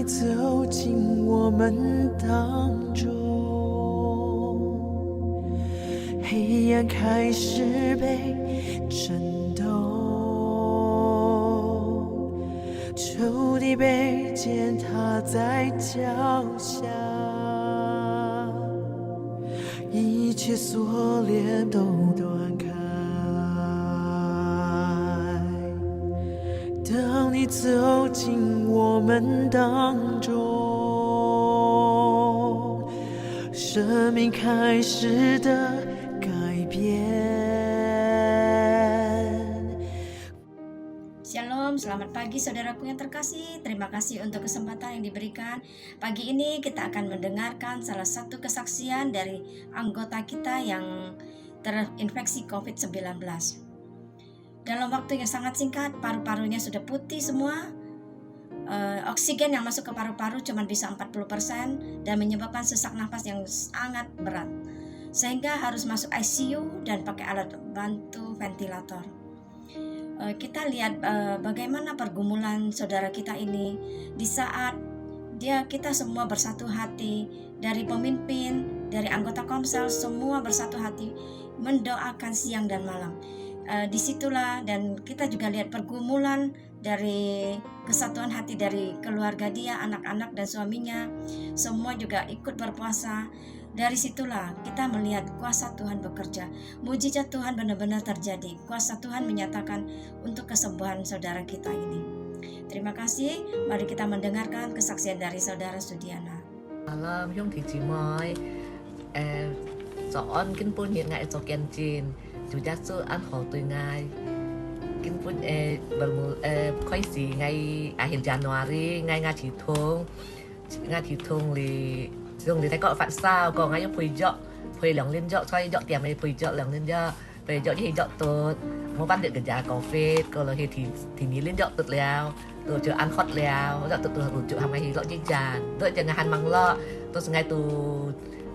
走进我们当中，黑暗开始被震动，仇敌被践踏在脚下，一切锁链都断开。当你走进我们当中，生命开始的改变。Shalom, selamat pagi saudaraku yang terkasih. Terima kasih untuk kesempatan yang diberikan. Pagi ini kita akan mendengarkan salah satu kesaksian dari anggota kita yang terinfeksi COVID-19. Dalam waktu yang sangat singkat, paru-parunya sudah putih semua. Oksigen yang masuk ke paru-paru cuma bisa 40% dan menyebabkan sesak nafas yang sangat berat. Sehingga harus masuk ICU dan pakai alat bantu ventilator. Kita lihat bagaimana pergumulan saudara kita ini di saat kita semua bersatu hati, dari pemimpin, dari anggota komsel, semua bersatu hati mendoakan siang dan malam. Disitulah, dan kita juga lihat pergumulan dari kesatuan hati dari keluarga dia, anak-anak dan suaminya, semua juga ikut berpuasa. Dari situlah kita melihat kuasa Tuhan bekerja, mujizat Tuhan benar-benar terjadi, kuasa Tuhan menyatakan untuk kesembuhan saudara kita ini. Terima kasih, mari kita mendengarkan kesaksian dari saudara Sudiana. Malam,兄弟姊妹，早安，根本日ngày做見證，主耶穌安好對愛，根本開始ngày akhir Januari ngày ngaji thung li dùng thì thấy có phản sao còn ngay phơi dọ phơi lượng lên dọ xoay dọ tiệm này phơi dọ lượng lên dọ phơi dọ thì dọ tốt một ban được cái giá cà phê còn là thì ní lên dọ tốt leo rồi chờ ăn hot leo dọ tốt rồi chờ hàng ngày thì dọ chơi tràn rồi chờ ngày hàng măng lo tôi ngày tu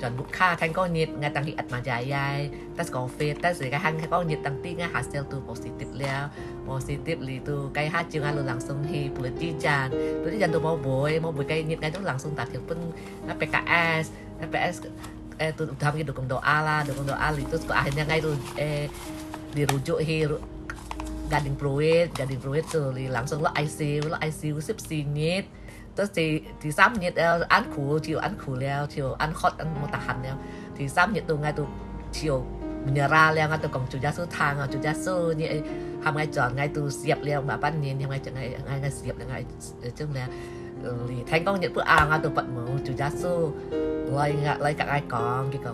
chọn bút kha thành có nhiệt ngày tăng thị ắt mà dài tas cà phê tas cái hàng có nhiệt tăng ti ngay hasil tu positif leo positif li tu cái hát chưa ngay langsung hi bulan cijan tu cijan tu mau boy cái nhiệt ngay tu langsung tak pun PKS tu kami dukung doa lah itu akhirnya ngay tu dirujuk hi Gading Pluit tu li langsung lo ICU sip singit terus di samnyit ăn khủ leo chiều ăn hot ăn một tahan leo thì samnyit tu ngay tu chiều menyerah leo ngay tu kong Chúa Giêsu thang Chúa Giêsu như ham ngay chọn ngay tu siap leo mà ban niên ngay chọn ngay siap là ngay chung là thành công nhận bữa ngay tu bận mau Chúa Giêsu lay kat ai kong gitu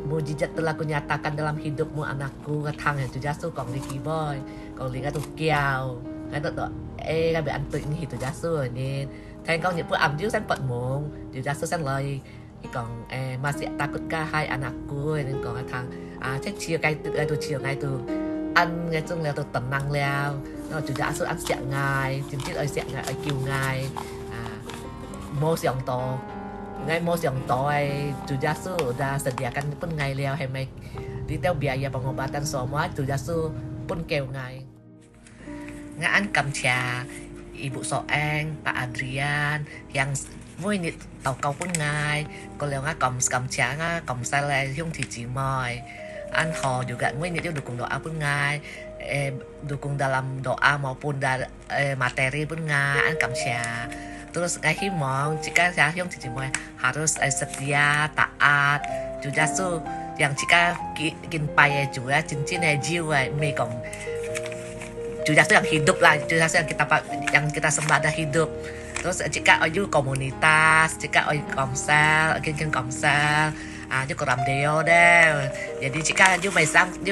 mujizat telah kunyatakan dalam hidupmu anakku thang Chúa Giêsu kong di kiboy kong li ngay tu kiao ngay tu ngay bị ăn tự như Chúa Giêsu nên thành công những bữa ăn chứ sen bận mồm Chúa Giêsu sen lời còn masih takutkah hai anakku nên còn thằng chắc chiều ngay từ ăn ngay chung là tôi tận năng leo nó Chúa Giêsu ăn sẹo ngài chính trị ở sẹo ngài ở kiều ngài mau siang to ngay mau siang to Chúa Giêsu udah sediakan pun ngài leo hay mai detail biaya pengobatan semua Chúa Giêsu pun kêu ngài ăn cầm trà Ibu Soeng, Pak Adrian yang vui nít tàu câu pun ngai, kalau nggak kom trà kom sale yung tiji moy, an ho juga vui nít dukung doa pun ngai, dukung dalam doa maupun materi pun ngai, an kam trà. Terus ngai himong jika saya yung tiji moy harus setia taat, Chúa Giêsu yang jika kinpai juga cincin jiwa mei kong Chúa Giêsu yang hidup lah, Chúa Giêsu yang kita sembah dah hidup. Terus jika oyu komunitas, jika oyu komsel, komsel, như có làm điều đấy. Jadi jika như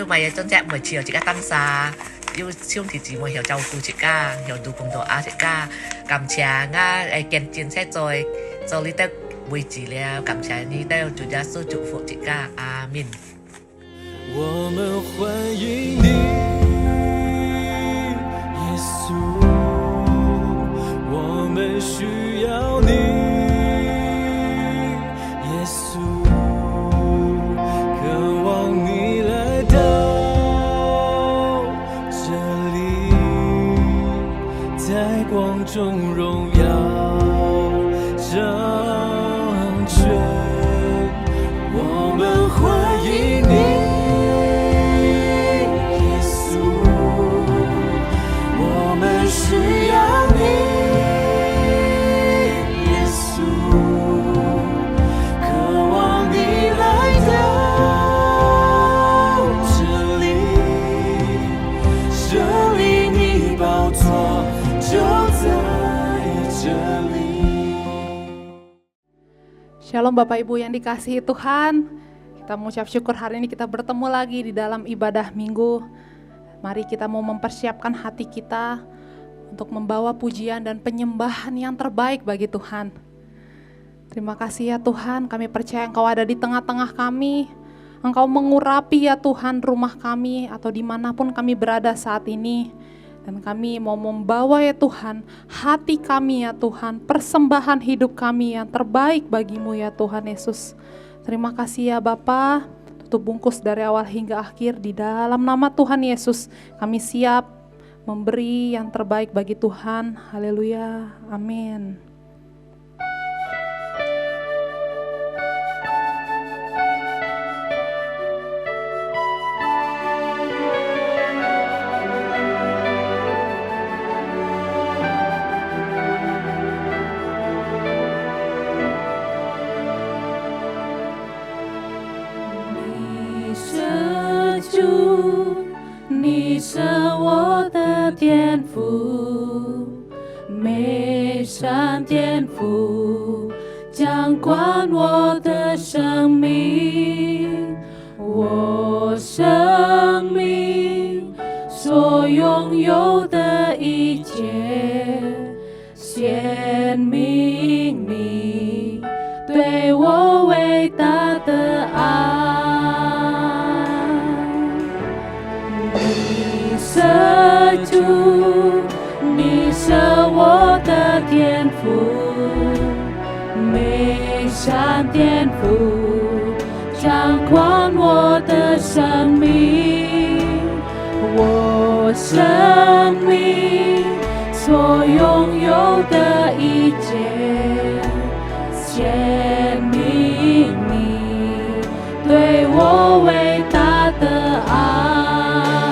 mày chân chạy 10 chiều jika tăng xa, như siêu thì chỉ mới hiểu châu cụ jika hiểu đủ cùng doa jika cảm cha nga kiến chiến sẽ rồi lý tới buổi chỉ là cảm cha ni tới Chúa Giêsu祝福jika amin. 我们欢迎你。我们需要你，耶稣，渴望你来到这里，在光中荣耀 Shalom Bapak Ibu yang dikasihi Tuhan. Kita mengucap syukur hari ini kita bertemu lagi di dalam ibadah minggu. Mari kita mau mempersiapkan hati kita untuk membawa pujian dan penyembahan yang terbaik bagi Tuhan. Terima kasih ya Tuhan, kami percaya Engkau ada di tengah-tengah kami. Engkau mengurapi ya Tuhan rumah kami atau dimanapun kami berada saat ini. Dan kami mau membawa ya Tuhan hati kami ya Tuhan, persembahan hidup kami yang terbaik bagimu ya Tuhan Yesus. Terima kasih ya Bapa, tutup bungkus dari awal hingga akhir di dalam nama Tuhan Yesus. Kami siap memberi yang terbaik bagi Tuhan. Haleluya, amin.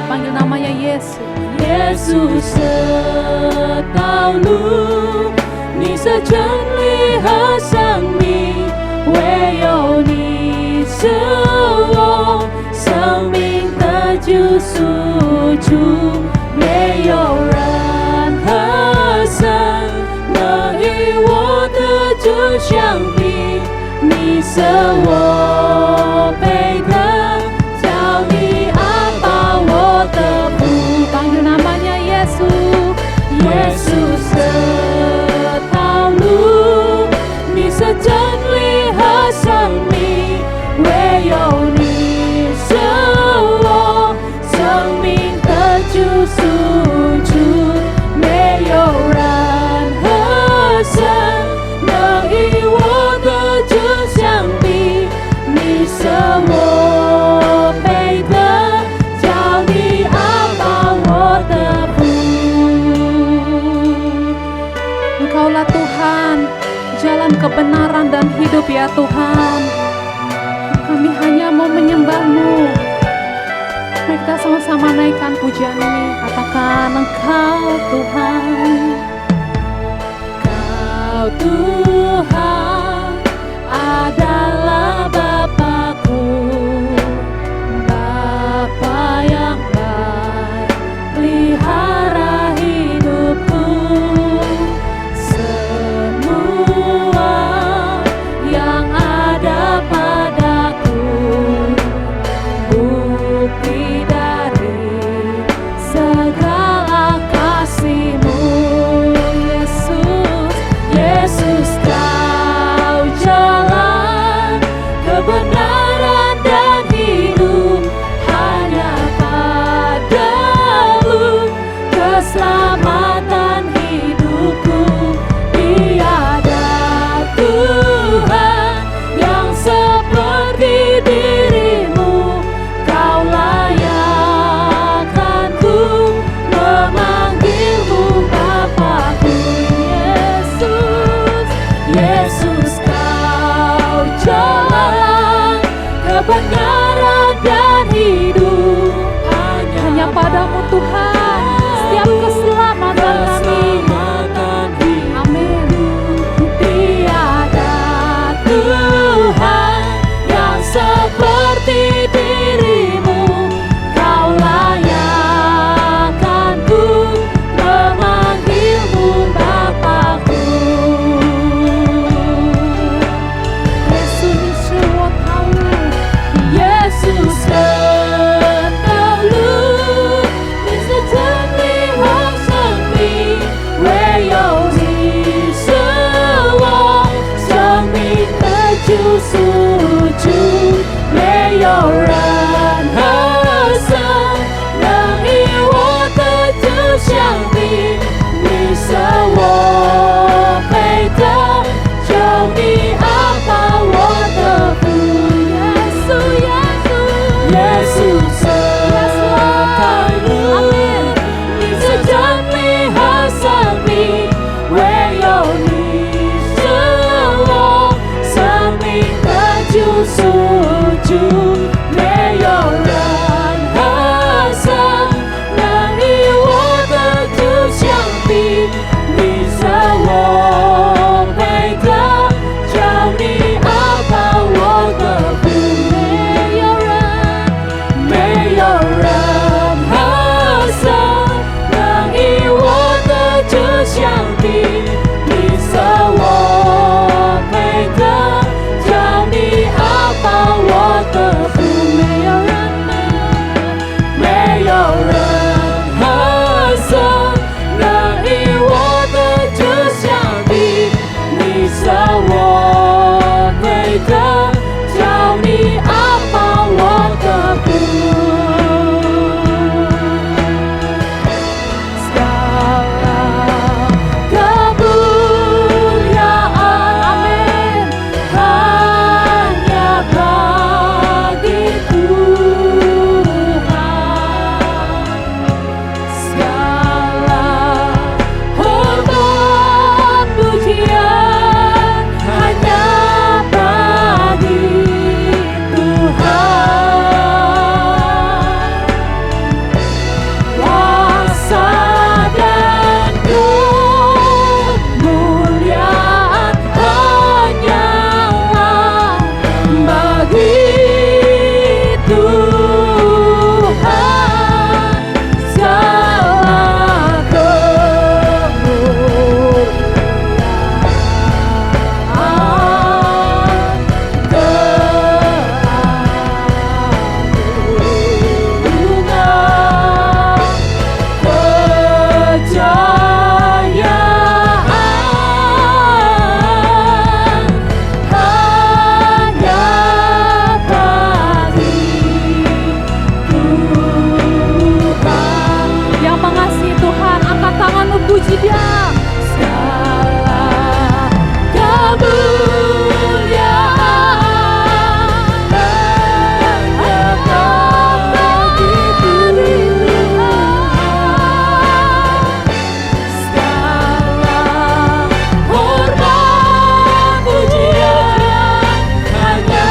Panggil namanya Yesus. Yesus道路，你是真理和生命，唯有你是我生命的救赎主，没有人和神能与我的主相比，你是我配得，叫你安保我的福。panggil namanya Yesus。耶稣的道路，你是真理和生命，唯有你是我生命的救赎主，没有人和神能与我的主相比，你是我配得，叫你安保我的福。Engkaulah Tuhan, jalan kebenaran dan hidup ya Tuhan. Kami hanya mau menyembah-Mu. Mari kita sama-sama naikkan pujian ini. Katakan Engkau Tuhan. Kau Tuhan adalah Bapa-Ku, Bapa yang baik, pelihara hidupku. Yang ada padaku bukti dari segala kasih-Mu, Yesus, Yesus. Yesus selalu ni sejati hasami weyoni selo sami kaju suju meyoran hasan nari wada tu siampi ni sawo baita jami apa wada meyoran hasan nari wada tu siampi ni sawo baita jami apa wada meyoran hasan nari wada tu siampi ni sawo baita jami apa wada segala kemuliaan amin hanya bagi Tuhan, segala hormat pujian hanya bagi Tuhan. Kuasa dan kemuliaan hanyalah bagi Tuhan. Segala yang mengasihi Tuhan, angkat tanganmu puji Dia. Segala kemuliaan hanya bagi Tuhan, segala hormat pujian hanya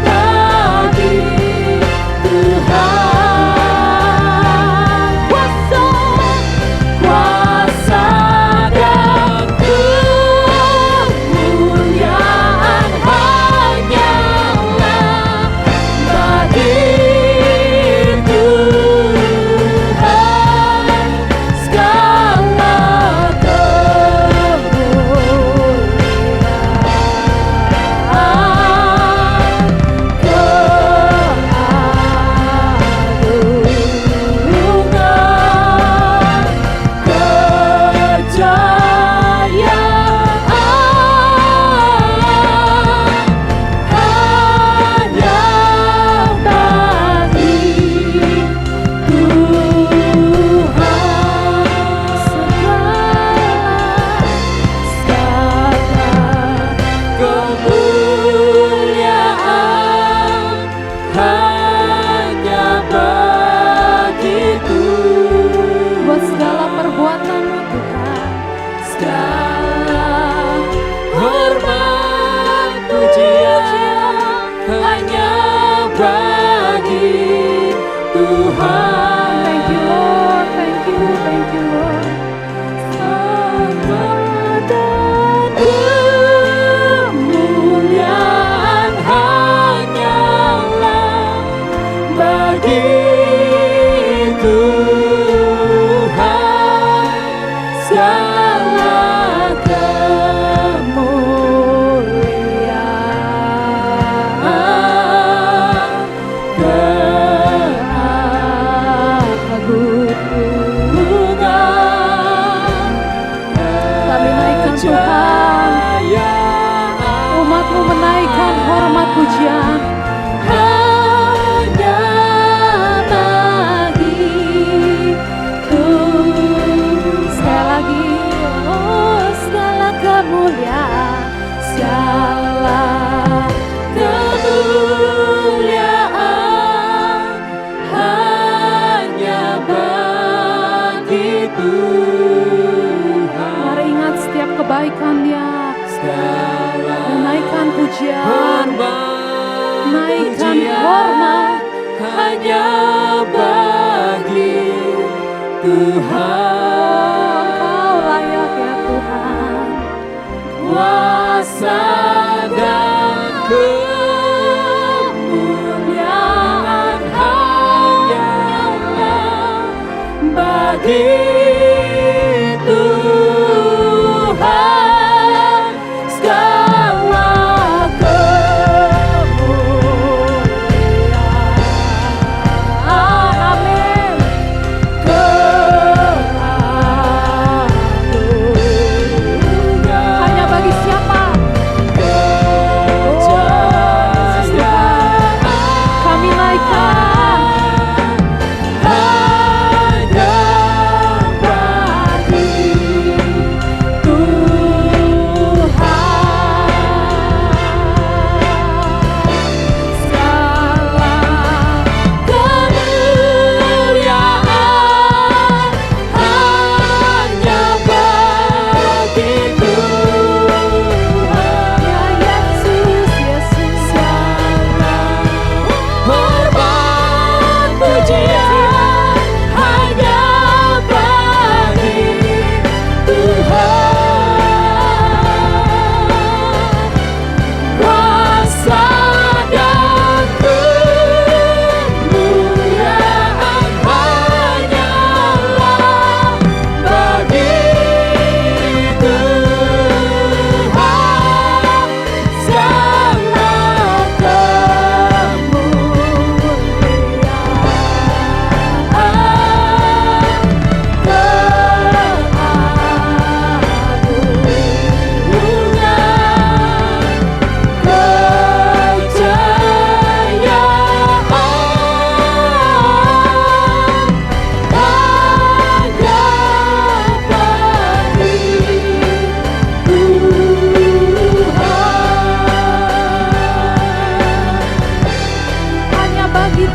bagi Tuhan. Kuasa dan kemuliaan hanyalah bagi Tuhan. Segala buat segala perbuatanmu Tuhan, segala hormat pujian hanya bagi Tuhan. Thank you Lord, thank you Lord. Selamat dan kemuliaan hanyalah bagi Tuhan. Segala kemuliaan, keagungan kami naikkan Tuhan. Umat-Mu menaikkan hormat pujian hanya bagi bagi Tuhan. Mari ingat setiap kebaikan-Nya. Segala Naikkan pujian, hormat, naikkan pujian hormat. hanya bagi Tuhan. Engkau layak ya Tuhan. Kuasa dan kemuliaan hanyalah bagi Tuhan. Segala kemuliaan, Amin. keagungan, Hanya bagi siapa? Kami naikkan. hanya bagi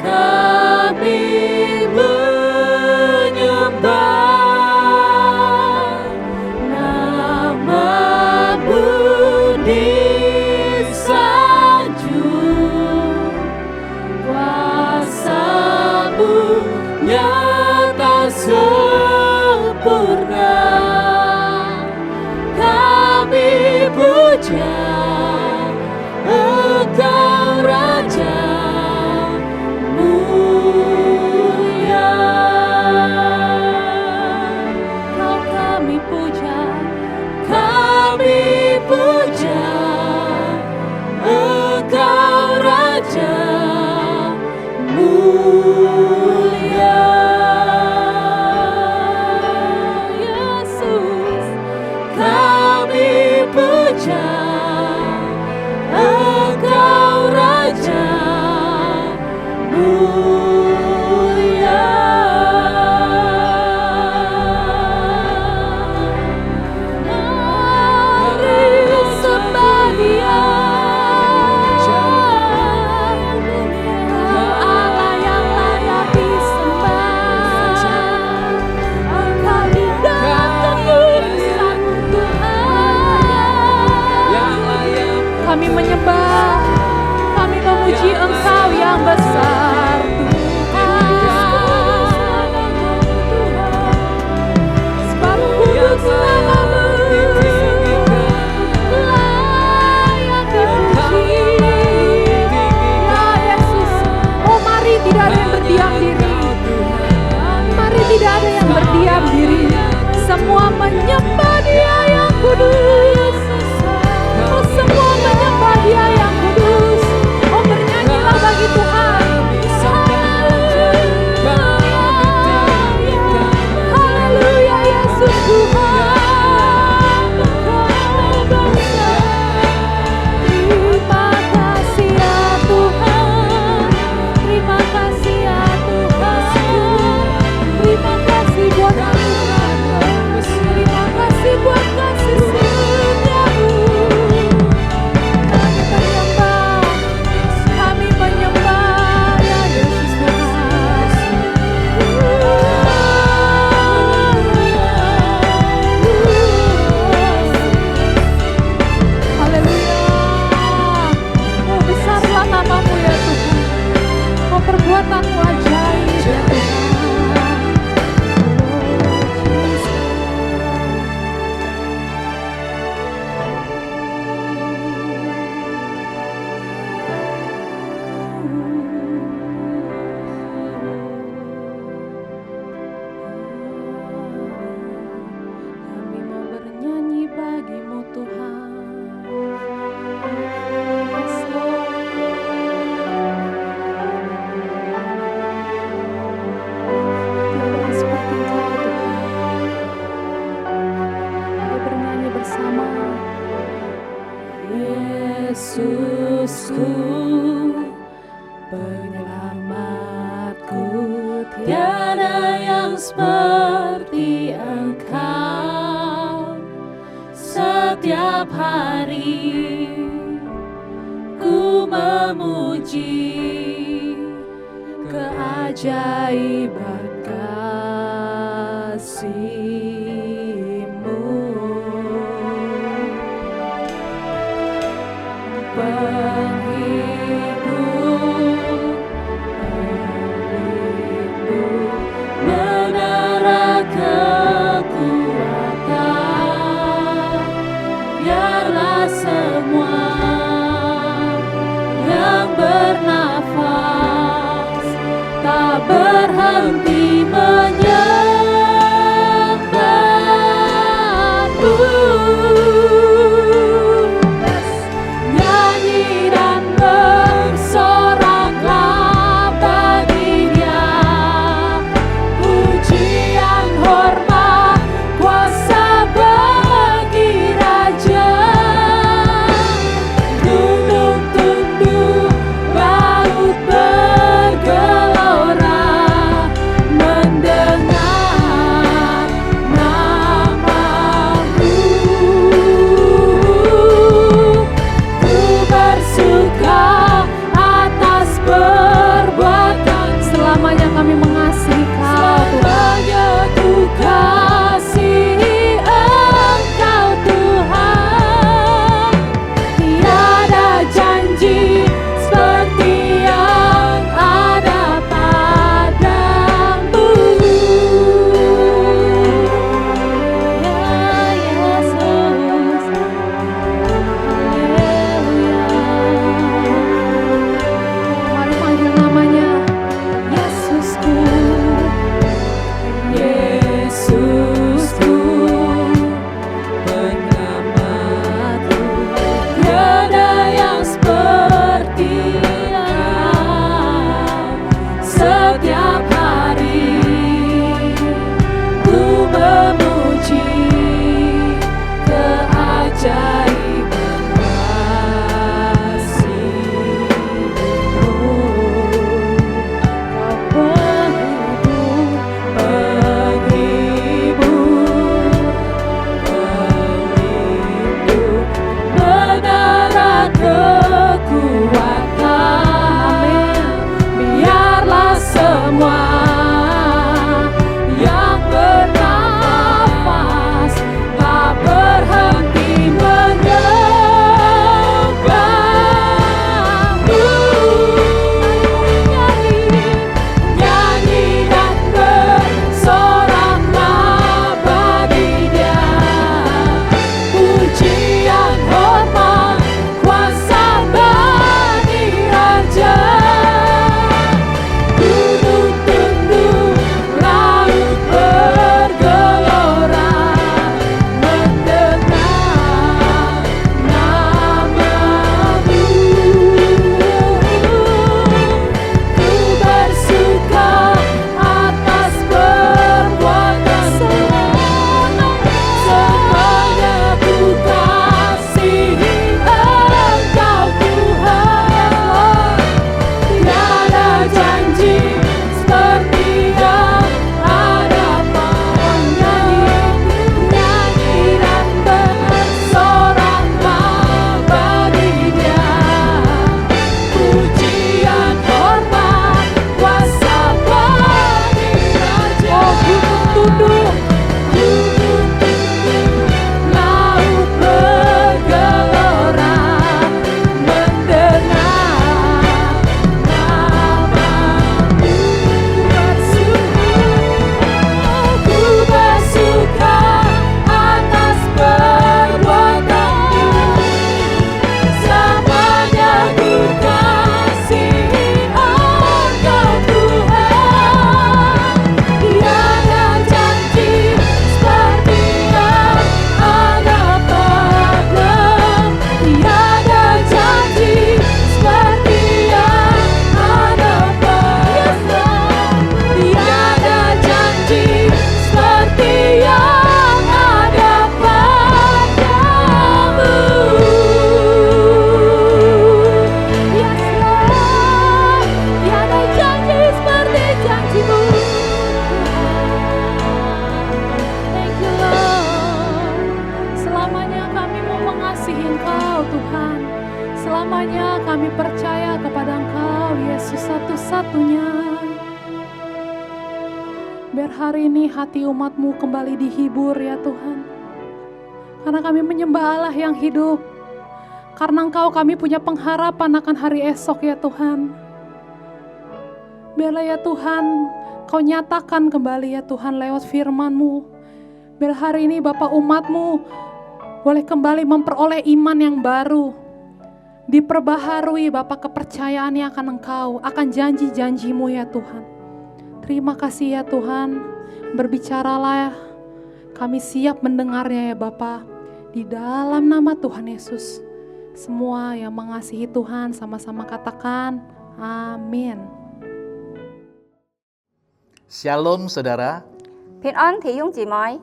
kami menyembah nama-Mu di sanjung, kuasa-Mu nyata sempurna, kami puja Engkau Raja mulia. Kau kami puja, Kami puja Engkau Raja mulia. Yesus. Kami puja Engkau Raja mulia. Mari sembah Dia, Allah yang layak disembah. Engkau indah kemuliaan Tuhan. Kami menyembah, kami memuji Engkau yang besar Tuhan. Sebab kudus nama-Mu, layak dipuji. Ya Yesus, oh mari tidak ada yang berdiam diri. Mari tidak ada yang berdiam diri. Semua menyembah Dia yang kudus. Oh semua menyembah Dia yang kudus. Oh bernyanyilah bagi Tuhan. Haleluya Yesus Tuhan. Engkau besar. Terima kasih ya Tuhan. Terima kasih ya Tuhan. Terima kasih buat anugerah-Mu. Terima kasih buat kasih setia-Mu. Kami menyembah ya Yesus Tuhan. Haleluya. Oh besarlah nama-Mu ya Tuhan. Oh perbuatan-Mu ajaib ya Tuhan. Oh Yesus. Kami mau bernyanyi bagi-Mu Tuhan. Yes, Lord. Tiada yang seperti Engkau Tuhan. Mari bernyanyi bersama. Yesusku, penyelamatku, tiada yang seperti Engkau. Setiap hari ku memuji keajaiban kasih-Mu. Penghibur, pelindung, menara kekuatan, biarlah semua yang bernafas tak berhenti menyembah-Mu. Nyanyi dan bersoraklah bagi Dia, pujian, hormat, kuasa bagi Raja. Gunung tunduk, laut bergelora, Biar hari ini hati umat-Mu kembali dihibur ya Tuhan. Karena kami menyembah Allah yang hidup. Karena Engkau kami punya pengharapan akan hari esok ya Tuhan. Biarlah ya Tuhan, Kau nyatakan kembali ya Tuhan lewat firman-Mu. Biar hari ini Bapak umat-Mu boleh kembali memperoleh iman yang baru. Diperbaharui Bapak kepercayaannya akan Engkau, akan janji-janji-Mu ya Tuhan. Terima kasih ya Tuhan, berbicaralah, kami siap mendengarnya ya Bapa. Di dalam nama Tuhan Yesus, semua yang mengasihi Tuhan sama-sama katakan, amin. Shalom saudara, 平安弟兄姊妹，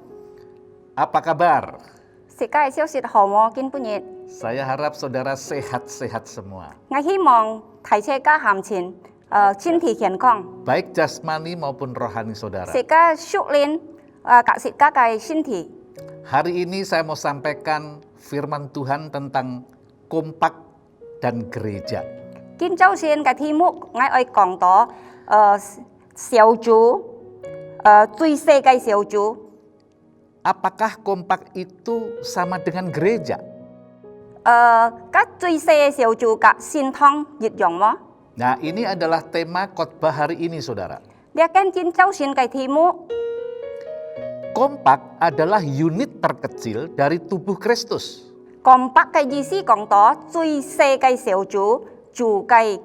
apa kabar? 世界消息好麼？今半日， Saya harap saudara sehat-sehat semua, 我希望提車家行前，身體健康， baik jasmani maupun rohani saudara. 世界熟練，格食家嘅身體。 Hari ini saya mau sampaikan firman Tuhan tentang kompak dan gereja. 今朝先嘅題目，我愛講到小組，最細嘅小組。 Apakah kompak itu sama dengan gereja? 甲最細嘅小組甲聖堂一樣麼？ Nah, ini adalah tema khotbah hari ini saudara. 你跟今朝先嘅題目， Kompak adalah unit terkecil dari tubuh Kristus. 講白嘅意思講到最細嘅小組，主嘅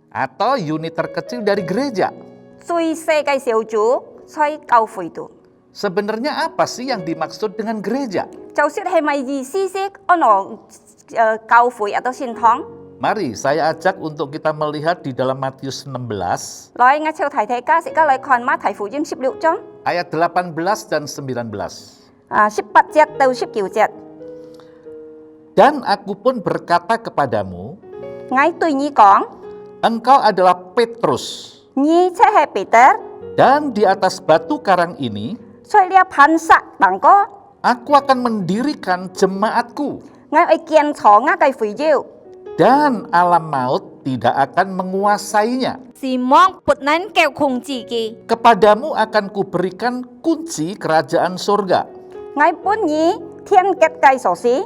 Atau unit terkecil dari gereja. 最細嘅小組在教會度。 Sebenarnya apa sih yang dimaksud dengan gereja? 就是係咪意思是按照教會或者聖堂？ Mari saya ajak untuk kita melihat di dalam Matius 16 來，我朝提提家，而家來看馬太福音16章， ayat 18 dan 19. 18節到19節。 Dan aku pun berkata kepadamu, 我對你講， engkau adalah Petrus, 你即係彼得， dan di atas batu karang ini 在呢磐石上高， aku akan mendirikan jemaatku, 我會建造我嘅會友。 dan alam maut tidak akan menguasainya. 是望不能夠控制嘅。 Kepadamu akan kuberikan kunci kerajaan surga. 我本你天結嘅鎖匙，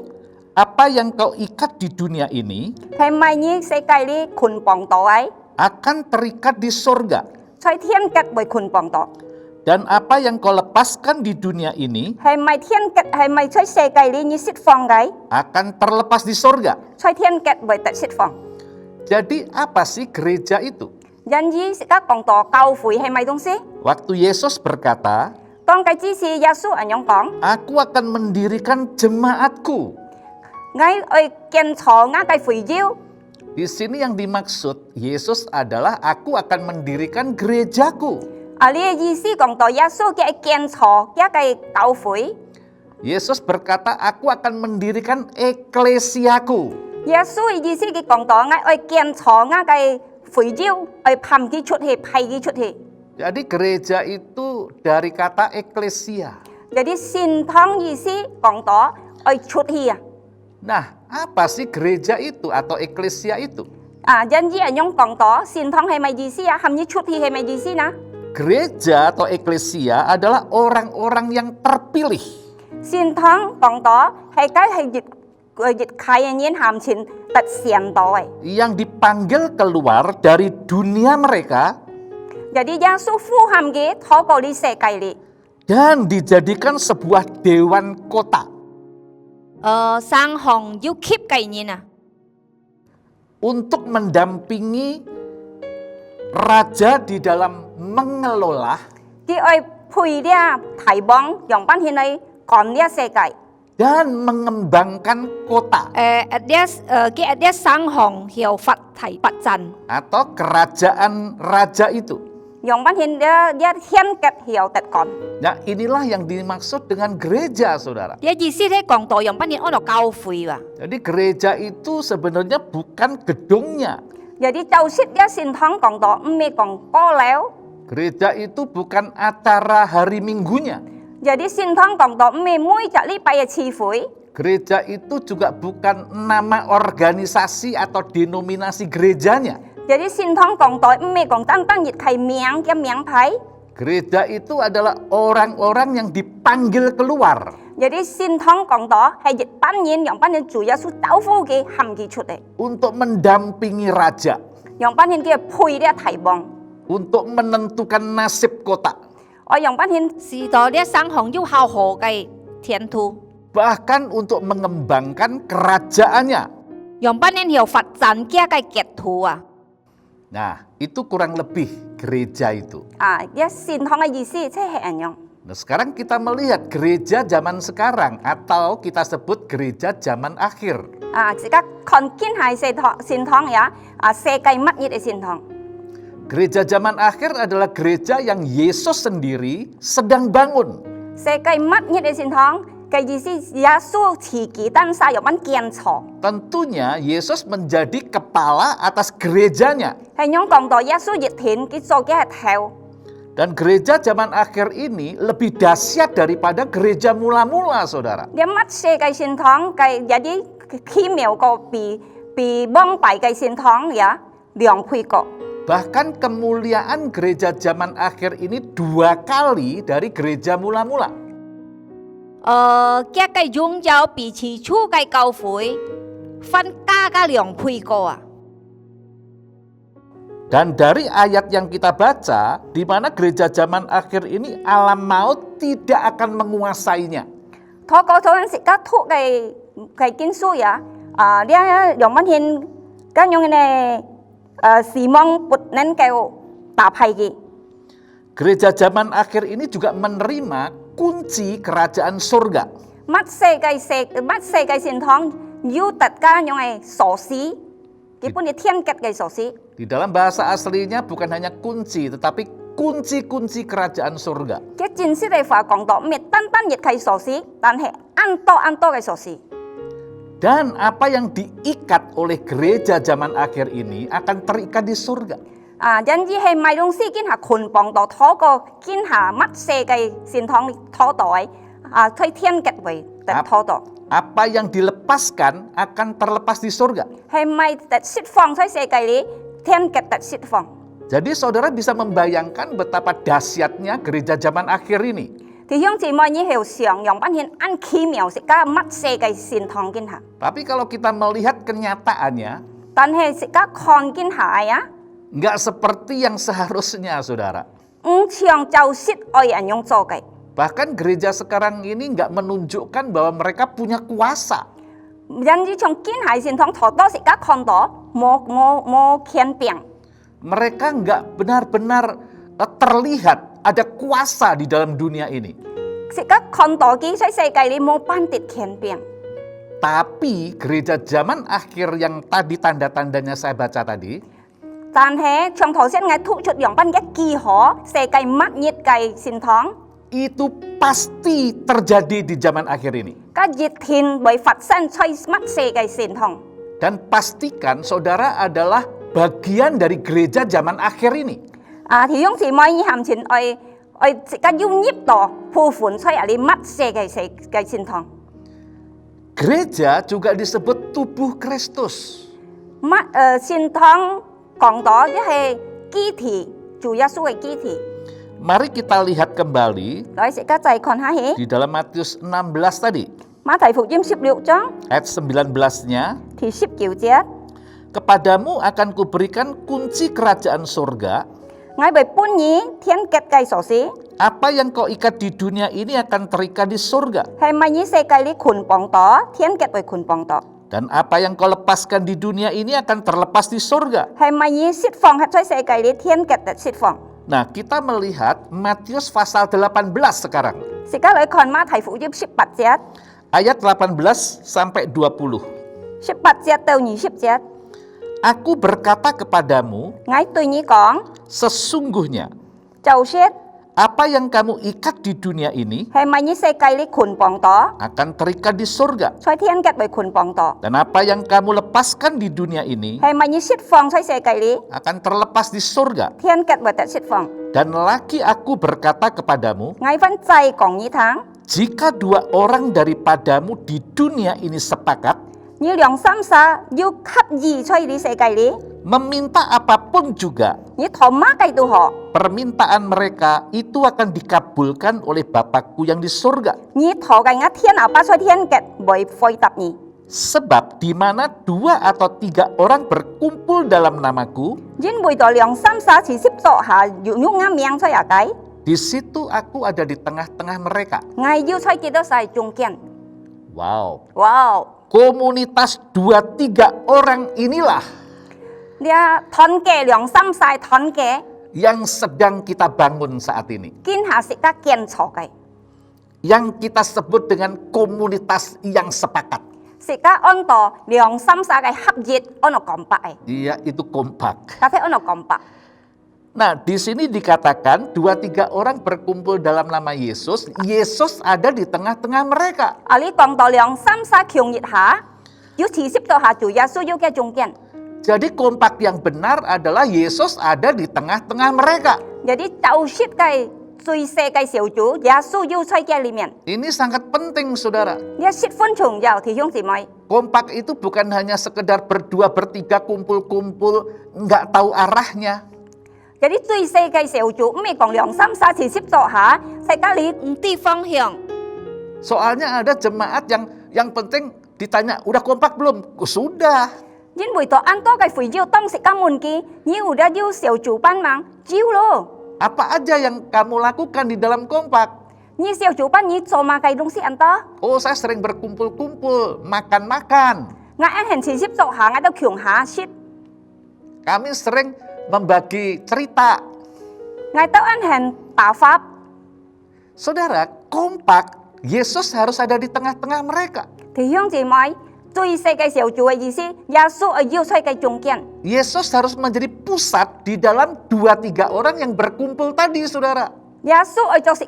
Apa yang kau ikat di dunia ini 係咪你世界裡捆綁到嘅？ akan terikat di surga. 在天結為捆綁到， Dan apa yang kau lepaskan di dunia ini 係咪天結係咪在世界裡你釋放嘅？ akan terlepas di surga. 在天結為得釋放。 Jadi apa sih gereja itu? 因而而家講到教會係咪東西？ Waktu Yesus berkata, 當嘅指示耶穌咁樣講， aku akan mendirikan jemaatku. 我會建造我嘅會友。 Di sini yang dimaksud Yesus adalah aku akan mendirikan gerejaku. 呢個意思講到耶穌嘅建造一個教會， Yesus berkata, aku akan mendirikan eklesiaku. 耶穌嘅意思佢講到我會建造我嘅會友，會派佢出去，派佢出去。 Jadi gereja itu dari kata eklesia. 有啲聖堂意思講到會出去啊。 Nah, apa sih gereja itu atau eklesia itu? 因而咁樣講到聖堂係咪意思啊？係咪出去係咪意思呢？ Gereja atau eklesia adalah orang-orang yang terpilih. 聖堂講到係梗係越開嘅人行前特選到嘅。 Yang dipanggil keluar dari dunia mereka 有啲耶穌呼喊嘅透過呢世界裡， dan dijadikan sebuah dewan kota 三項要 keep 嘅人啊， untuk mendampingi raja di dalam mengelola 佢愛配呢提幫用班獻嚟趕呢世界。 dan mengembangkan kota 啲三項效法提拔陣， atau kerajaan raja itu. 用班獻呢天結效特趕。 Nah, inilah yang dimaksud dengan gereja, saudara. 呢意思咧講到用班獻安樂教會啊， Jadi gereja itu sebenarnya bukan gedungnya. 有啲就是呢聖堂講到唔係講高樓， Gereja itu bukan acara hari minggunya. 有啲聖堂講到唔係每日禮拜嘅次會。 Gereja itu juga bukan nama organisasi atau denominasi gerejanya. 有啲聖堂講到唔係講單單熱係名嘅名牌。Gereja itu adalah orang-orang yang dipanggil keluar Jadi xin thống講道係一班人，讓班人主耶穌豆腐嘅含佢出嚟， untuk mendampingi raja, 讓班人嘅配呢提望， untuk menentukan nasib kota, 我讓班人時代呢生行要效何嘅前途， bahkan untuk mengembangkan kerajaannya. 讓班人要發展家嘅結途啊！ Nah, itu kurang lebih gereja itu. 呢善堂嘅意思即係咁樣。 Nah, sekarang kita melihat gereja zaman sekarang atau kita sebut gereja zaman akhir. 而家看見係善堂呀，世界乜嘢嘅善堂？ Gereja zaman akhir adalah gereja yang Yesus sendiri sedang bangun. 世界乜嘢嘅善堂嘅意思，耶穌自己誕生，有班建造。 Tentunya Yesus menjadi kepala atas gerejanya. 係樣講到耶穌熱天佢做嘅係頭。 Dan gereja zaman akhir ini lebih dahsyat daripada gereja mula-mula, saudara. 你乜世界善堂嘅有啲奇妙過比蒙蔽嘅善堂也兩倍過。 Bahkan kemuliaan gereja zaman akhir ini 2 kali dari gereja mula-mula. 嘅嘅宗教比起初嘅教會分加嘅兩倍過啊！ Dan dari ayat yang kita baca, di mana gereja zaman akhir ini alam maut tidak akan menguasainya. 禱告嗰陣時，家突嘅經書呀，呢兩蚊錢，跟用嘅死亡不能夠打敗嘅。 Gereja zaman akhir ini juga menerima kunci kerajaan surga. 乜世界善堂要特家用嘅鎖匙，基本嘅天吉嘅鎖匙。 Di dalam bahasa aslinya bukan hanya kunci, tetapi kunci-kunci kerajaan surga. 嘅正式嘅話講到，唔係單單一係鎖匙，但係按多嘅鎖匙。 Dan apa yang diikat oleh gereja zaman akhir ini akan terikat di surga. 因之係賣東西見下捆綁到拖過見下乜世界善堂拖袋，推天吉為特拖袋。 Apa yang dilepaskan akan terlepas di surga. 係咪特釋放喺世界裏？ 天吉特釋放。 Jadi saudara bisa membayangkan betapa dahsyatnya gereja zaman akhir ini. 弟兄姊妹，你係想用班人按奇妙食家乜世界善堂見下？ Tapi kalau kita melihat kenyataannya, 但係食家看見下呀， nggak seperti yang seharusnya, saudara. 唔像就是愛人用做嘅。 Bahkan gereja sekarang ini nggak menunjukkan bahwa mereka punya kuasa. 因之從見下善堂陀多食家看到冇權柄。 Mereka nggak benar-benar terlihat ada kuasa di dalam dunia ini. 食家看到嘅喺世界裏冇班啲權柄。 Tapi gereja zaman akhir yang tadi tanda-tandanya saya baca tadi, 但係從頭先我突出兩班嘅記號，世界乜嘢嘅善堂， itu pasti terjadi di zaman akhir ini. 嘅熱天會發生喺乜世界善堂。 Dan pastikan saudara adalah bagian dari gereja zaman akhir ini. 弟兄姊妹，以前前我食家要入到部分喺啊，你乜世界善堂， Gereja juga disebut tubuh Kristus. 乜善堂講到即係基體，主耶穌嘅基體。 Mari kita lihat kembali 來食家再看下起， di dalam Matius 16 tadi, 馬太福音16章 ayat 19-nya, 第19節， kepadamu akan kuberikan kunci kerajaan surga, 我為本意天吉嘅鎖匙， apa yang kau ikat di dunia ini akan terikat di surga, 係咪以世界裏捆綁到天吉為捆綁到？ dan apa yang kau lepaskan di dunia ini akan terlepas di surga. 係咪以釋放喺世界裏天吉嘅釋放？ Nah, kita melihat Matius pasal 18 sekarang, 食家來看馬太福音18節， ayat 18 sampai 20. 18節到20節， Aku berkata kepadamu, 我對你講， sesungguhnya 就是apa yang kamu ikat di dunia ini 係咪以世界裏捆綁到， akan terikat di surga, 在天吉為捆綁到？ dan apa yang kamu lepaskan di dunia ini 係咪以釋放喺世界裏 akan terlepas di surga. 天吉為特釋放？ Dan lagi aku berkata kepadamu, 我分再講一堂， jika 2 orang daripadamu di dunia ini sepakat, 要良心殺，要給予在你世界裏， meminta apapun juga, 你同媽計到學， permintaan mereka itu akan dikabulkan oleh Bapakku yang di surga. 你陀嘅天啊，巴出天嘅會回答你。 Sebab di mana 2 atau 3 orang berkumpul dalam namaku, 因為在2、3、4次攝作下，要啱命出嚟計， di situ aku ada di tengah-tengah mereka. 嗌要出幾多晒中間。 Wow, 哇！ komunitas 2-3 orang inilah 你團結2、3晒團結， yang sedang kita bangun saat ini. 見下食得建錯嘅， Yang kita sebut dengan komunitas yang sepakat. 食得按到2、3晒嘅合熱，按到講白嘅， Iya, itu kompak. 但係按到講白。 Nah, di sini dikatakan 2-3 orang berkumpul dalam nama Yesus. Yesus ada di tengah-tengah mereka. 啊，你講到2、3晒強熱下，要持攝作下做耶穌要嘅中間， Jadi kompak yang benar adalah Yesus ada di tengah-tengah mereka. 有啲就攝嘅最細嘅小組，耶穌要出嘅裡面， Ini sangat penting, saudara. 你攝分重要，弟兄姊妹。 Kompak itu bukan hanya sekedar berdua bertiga kumpul-kumpul nggak tahu arahnya. 有啲最細嘅小組，唔係講2、3、4次攝作下，世界你唔知方向。 Soalnya ada jemaat yang penting ditanya udah kompak belum? Sudah. 因為到按多嘅會要當時間門記，你有得要小組幫忙，招咯。 Apa aja yang kamu lakukan di dalam kompak? 你小組幫你做乜嘅東西按多？ Oh, saya sering berkumpul-kumpul, makan-makan. 我按行持攝作下，我都強下攝， Kami sering membagi cerita. 我都按行打法。 Saudara, kompak, Yesus harus ada di tengah-tengah mereka. 弟兄姊妹，最細嘅小組嘅意思，耶穌係要出嘅中間。 Yesus harus menjadi pusat di dalam 2-3 orang yang berkumpul tadi, saudara. 耶穌係做食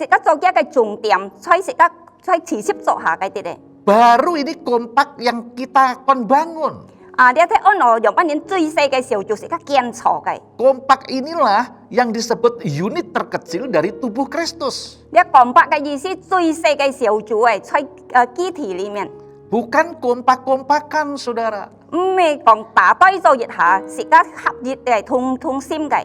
得做嘅重點，在食得在持攝作下嘅啲咧。 Baru ini kompak yang kita akan bangun. 啊，你睇按我用班年最細嘅小組食得堅錯嘅。 Kompak inilah yang disebut unit terkecil dari tubuh Kristus. 你講白嘅意思，最細嘅小組係在機體裡面。 Bukan kompak-kompakan, saudara. 唔係講打堆做熱下，食得合熱嘅同心嘅。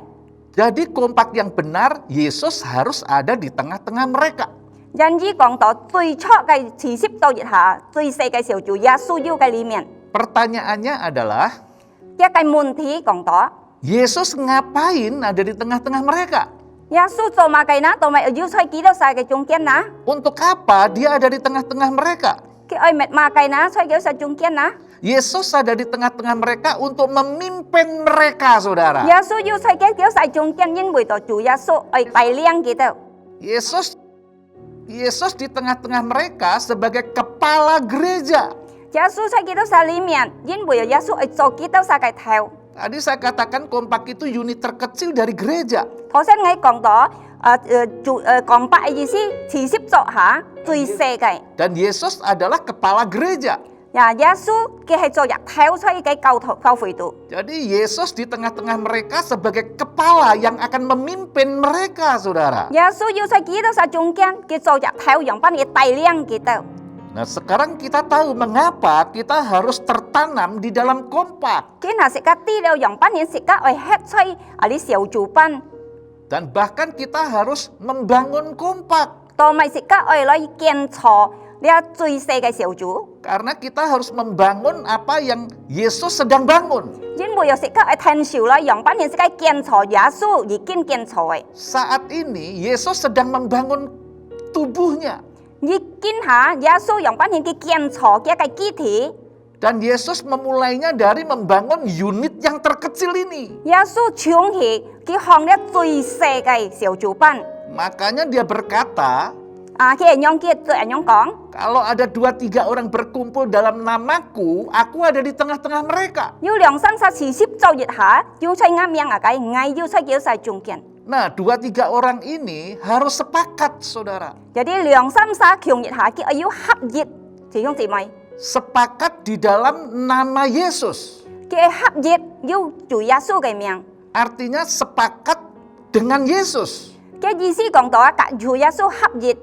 Jadi kompak yang benar, Yesus harus ada di tengah-tengah mereka. 因依講到最初嘅持攝做熱下，最細嘅小組耶穌要嘅裡面， Pertanyaannya adalah, 一個問題講到， Yesus ngapain ada di tengah-tengah mereka? 耶穌做乜嘅呢？同埋要出幾多世嘅中間呢？ Untuk apa dia ada di tengah-tengah mereka? 佢愛乜乜嘅呢？出幾多世中間呢？ Yesus ada di tengah-tengah mereka untuk memimpin mereka, saudara. 耶穌要出幾多世中間，因為到主耶穌愛帶領佢哋。 Yesus di tengah-tengah mereka sebagai kepala gereja. 耶穌出幾多世裡面，因為耶穌愛做幾多世嘅頭。 Tadi saya katakan kompak itu unit terkecil dari gereja. 頭先我講到，講白嘅意思，持攝作下最細嘅。 Dan Yesus adalah kepala gereja. 呀，耶穌佢係做日頭出嘅教會度。 Jadi Yesus di tengah-tengah mereka sebagai kepala yang akan memimpin mereka, saudara. 耶穌要出幾多世中間，佢做日頭，讓班你帶領佢哋。 Nah, sekarang kita tahu mengapa kita harus tertanam di dalam kompak. 佢係食得啲了，讓班你食得愛吃出啊啲小組班， Dan bahkan kita harus membangun kompak. 同埋食得愛來建錯呢最細嘅小組。 Karena kita harus membangun apa yang Yesus sedang bangun. 因為又食得愛聽少啦，讓班你食得建錯，耶穌已經建錯嘅。 Saat ini Yesus sedang membangun tubuhnya. 已經下耶穌讓班你嘅建錯嘅一個機體。 Dan Yesus memulainya dari membangun unit yang terkecil ini. 耶穌搶起佢行呢最細嘅小組班。 Makanya dia berkata, 佢係用佢對人講。 kalau ada 2-3 orang berkumpul dalam namaku, aku ada di tengah-tengah mereka. 要2、3、4次攝做熱下，要出啱命啊！計嗌要出幾世中間。 Nah, 2-3 orang ini harus sepakat, saudara. Jadi 2、3、4強熱下，佢要合熱，弟兄姊妹。 Sepakat di dalam nama Yesus. 佢合熱要做耶穌嘅命。 Artinya sepakat dengan Yesus. 嘅意思講到啊，做耶穌合熱。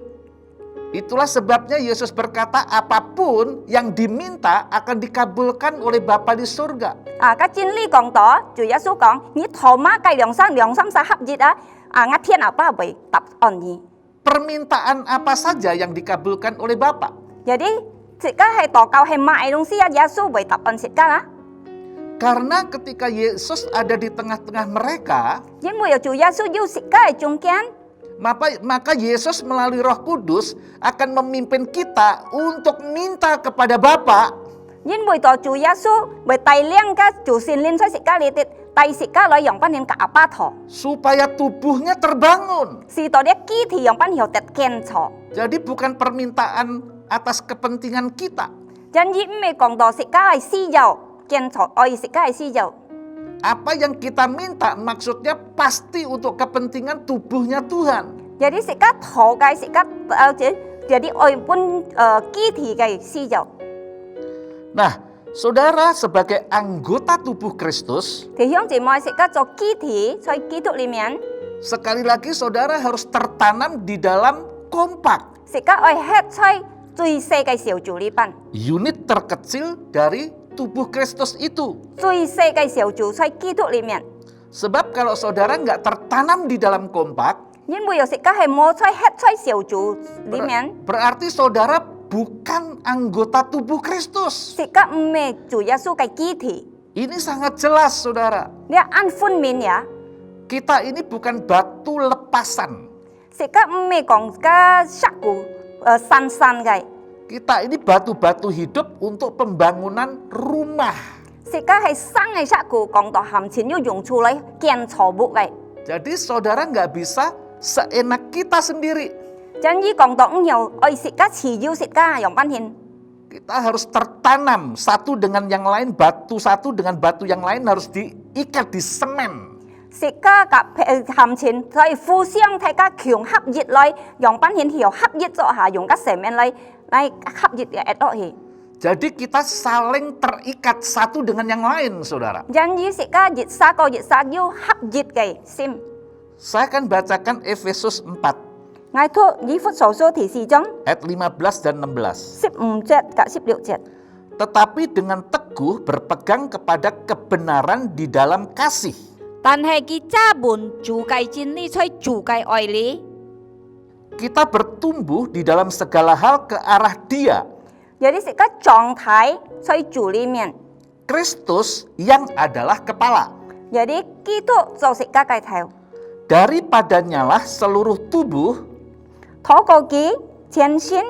Itulah sebabnya Yesus berkata apapun yang diminta akan dikabulkan oleh Bapa di surga. cái chân lý講đó, Chúa Giêsu講, "Nhĩ thọ má cái lòng sam sa hấp dịch á, ngắt thiên apa vậy tập on nhĩ." Permintaan apa saja yang dikabulkan oleh Bapa. Jadi, sika hay tỏ cầu hay mãi dong sia Giêsu vậy tập on sika á. Karena ketika Yesus ada di tengah-tengah mereka, Nhưng mà Chúa Giêsu yêu sika ở trung gian, maka Yesus melalui Roh Kudus akan memimpin kita untuk minta kepada Bapa nhưng mà tỏ Chúa Giêsu bởi tay liang cái Chúa xin linh xoay sika liệt tay sika nói dòng pan hiện cả apa thọ. supaya tubuhnya terbangun. Si tỏ đét kí thì dòng pan hiểu tẹt ken thọ. Jadi bukan permintaan atas kepentingan kita. Chân dĩ mê còn tỏ sika hay si dầu, ken thọ oi sika hay si dầu. Apa yang kita minta maksudnya pasti untuk kepentingan tubuhnya Tuhan. Jadi sika thọ cái sika jadi oi pun kí thì cái si dầu. Nah, saudara sebagai anggota tubuh Kristus, Thì hướng chỉ mọi sika cho kí thì xoay kí thuộc li mian. sekali lagi saudara harus tertanam di dalam kompak, Sika oi hết xoay tùy xe cái xỉu chủ li pan. unit terkecil dari tubuh Kristus itu. Tùy xe cái xỉu chủ xoay kí thuộc li mian. Sebab kalau saudara nggak tertanam di dalam kompak, Nhưng bây giờ sika hay mua xoay hết xoay xỉu chủ li mian. berarti saudara bukan anggota tubuh Kristus. Sika mê Chúa Giêsu cái kí thì. Ini sangat jelas saudara. Dia an phun min ya. Kita ini bukan batu lepasan. Sika mê còn cái sắc của san cái. Kita ini batu-batu hidup untuk pembangunan rumah. Sika hay sang cái sắc của còn tỏ hàm chín yêu dùng chu lấy kiên trò bộ cái. Jadi saudara nggak bisa seenak kita sendiri. Chân dĩ còn tỏ nhiều oi sika chỉ yêu sika yang pan hin. Kita harus tertanam satu dengan yang lain, batu satu dengan batu yang lain harus diikat di semen. Sika gặp hàm chín thay phu xiang thay các kiều hấp dịch lấy yang pan hin hiểu hấp dịch cho hà dùng các sẻ men lấy này hấp dịch cái đó hi. Jadi kita saling terikat satu dengan yang lain, saudara. Chân dĩ sika dịch sa yêu hấp dịch cái sim. Saya akan bacakan Efesus 4 Ngài thua dĩ phút sổ số thì si trong ayat 15 dan 16. 15 jet cả 16 jet. Tetapi dengan teguh berpegang kepada kebenaran di dalam kasih. 但係佢揸門主計戰呢吹主計愛你， Kita bertumbuh di dalam segala hal ke arah Dia, Jadi sika trạng thái xoay chủ li mian. Kristus yang adalah kepala. Jadi Kitô cho sika cái theo. Daripadanya lah seluruh tubuh Thó cô ký chiến xin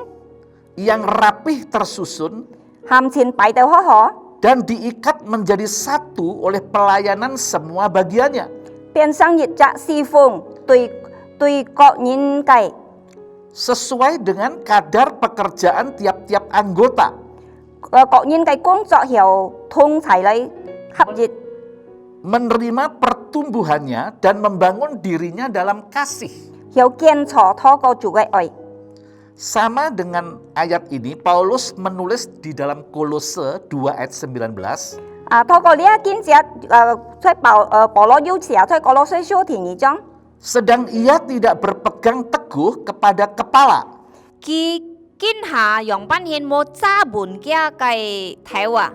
yang rapih tersusun hàm chín bài tàu hó dan diikat menjadi satu oleh pelayanan semua bagiannya. biến sang nhiệt trạng si phùng tùy cọ nhìn cái Sesuai dengan kadar pekerjaan tiap-tiap anggota. cọ nhìn cái công trọ hiểu thông thải lấy hấp dịch. Menerima pertumbuhannya dan membangun dirinya dalam kasih. Hiểu kiên trọ thó cô chủ cái ỏi. Sama dengan ayat ini, Paulus menulis di dalam Kolose 2 ayat 19. Thó cô lia kiên chia xoay bảo lo yêu chia xoay có lo xoay số thì nhị trong. Sedang ia tidak berpegang teguh kepada kepala, 佢見下楊班獻冇揸門嘅計睇啊，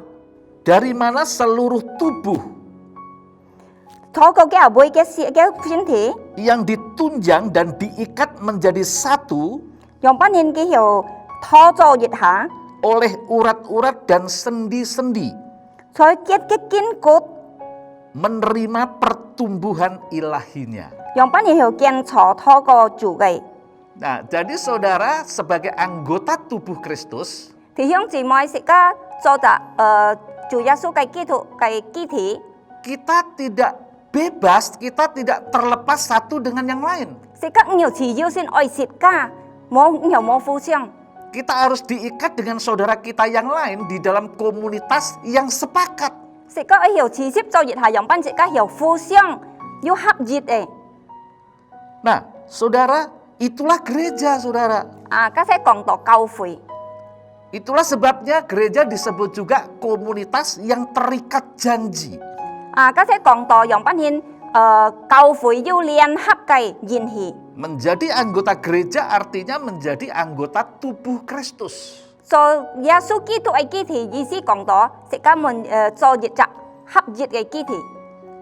dari mana seluruh tubuh Thó cô cái bôi cái phiến thể yang ditunjang dan diikat menjadi satu Yang pan hin cái hiểu thó cho dịch hả oleh urat-urat dan sendi-sendi, xoay kết cái kiến cốt menerima pertumbuhan ilahinya. Yang pan hiểu kiên trọ thó cô chủ cái. Nah, jadi saudara sebagai anggota tubuh Kristus, Thì hướng chỉ mọi sự ca cho ta chủ Giêsu cái kỹ thuật cái kỹ thị. kita tidak bebas, kita tidak terlepas satu dengan yang lain. Sự các nhiều chỉ yêu xin oi xịt ca nhiều mô phu xiang. Kita harus diikat dengan saudara kita yang lain di dalam komunitas yang sepakat. Sự các hiểu chỉ xếp cho dịch hà yang pan sự các hiểu phu xiang yêu hấp dịch ấy. Nah, saudara, itulah gereja, saudara. Các sẽ còn tỏ cầu phủy. Itulah sebabnya gereja disebut juga komunitas yang terikat janji. Các sẽ còn tỏ yang pan hin cầu phủy yêu liên hấp cái yin hì. Menjadi anggota gereja artinya menjadi anggota tubuh Kristus. So Giêsu kỹ thuật ấy kỹ thị ý sĩ còn tỏ sẽ các mình cho dịch trạng 合熱嘅肢體。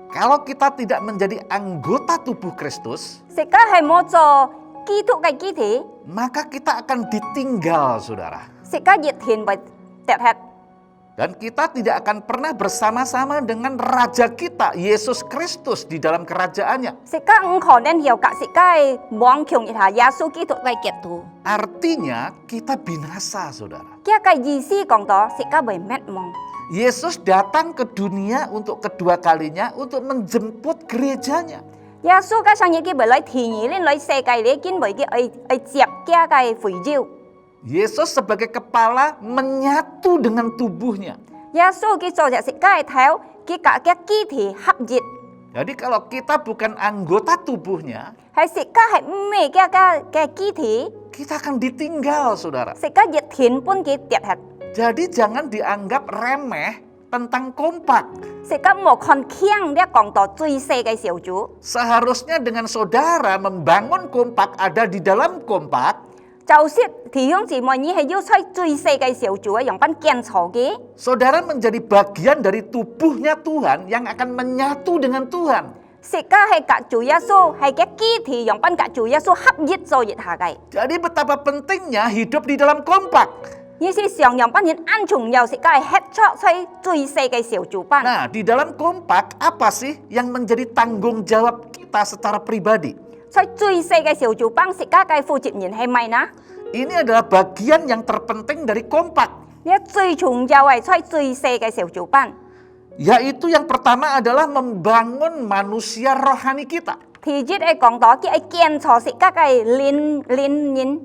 Kalau kita tidak menjadi anggota tubuh Kristus, 食家係冇做基督嘅肢體， maka kita akan ditinggal, saudara. 食家熱田為跌吃。 Dan kita tidak akan pernah bersama-sama dengan Raja kita, Yesus Kristus, di dalam kerajaannya. 食家唔可能有格食家係妄強一下耶穌基督嘅極度。 Artinya kita binasa, saudara. 嘅嘅意思講到食家為滅亡。 Yesus datang ke dunia untuk kedua kalinya untuk menjemput gerejanya. 耶穌嘅生日佢為來天兒咧，來世界咧，見為嘅去接嘅嘅回照。 Yesus sebagai kepala menyatu dengan tubuhnya. 耶穌佢做隻食家嘅頭，佢格嘅肢體合熱， Jadi kalau kita bukan anggota tubuhnya, 係食家係咩嘅肢體， kita akan ditinggal, saudara. 食家熱田般嘅跌吃。 Jadi jangan dianggap remeh tentang kompak. 食家冇看輕咧講到最細嘅小組， Seharusnya dengan saudara membangun kompak, ada di dalam kompak, 就是弟兄姊妹，你係要喺最細嘅小組嘅用品建造嘅。 saudara menjadi bagian dari tubuhnya Tuhan yang akan menyatu dengan Tuhan. 食家係隔住耶穌，係嘅肢體用品隔住耶穌合熱做熱下嘅。 Jadi betapa pentingnya hidup di dalam kompak. 意思上用品顯安重又食家係吃出喺最細嘅小組班。 Nah, di dalam kompak apa sih yang menjadi tanggung jawab kita secara pribadi? 喺最細嘅小組班，食家嘅負責人係咪呢？ Ini adalah bagian yang terpenting dari kompak. 你最重要係喺最細嘅小組班。 Yaitu yang pertama adalah membangun manusia rohani kita. 第一係講到佢係建造食家嘅靈人，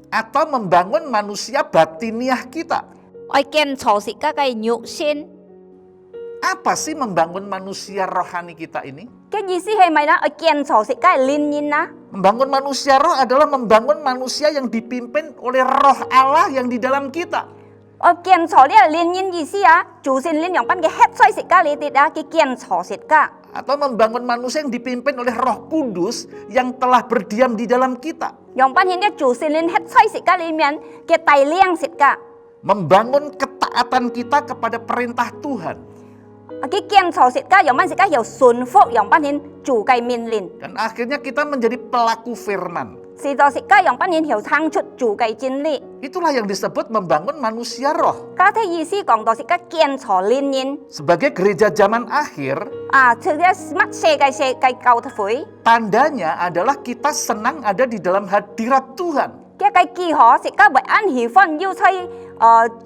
Atau membangun manusia batiniah kita. 愛建造食家嘅肉身， Apa sih membangun manusia rohani kita ini? 嘅意思係咪呢？係建造食家嘅靈人啊？ Membangun manusia roh adalah membangun manusia yang dipimpin oleh roh Allah yang di dalam kita. 我建造呢個靈人意思啊，就是靈用品嘅吃出食家裏啲啊，佢建造食家。 Atau membangun manusia yang dipimpin oleh Roh Kudus yang telah berdiam di dalam kita. 用品顯嘅就是靈吃出食家裏面嘅大量食家。 Membangun ketaatan kita kepada perintah Tuhan. 佢建造食家，用品食家又順服用品顯主嘅命令。 Dan akhirnya kita menjadi pelaku firman. 是到食家用品顯又撐出主嘅真理。 Itulah yang disebut membangun manusia roh. 家體意思講到食家建造靈人。 Sebagai gereja zaman akhir, 啊，除咗乜世界教會， tandanya adalah kita senang ada di dalam hadirat Tuhan. 嘅計記可食家為安喜歡要吹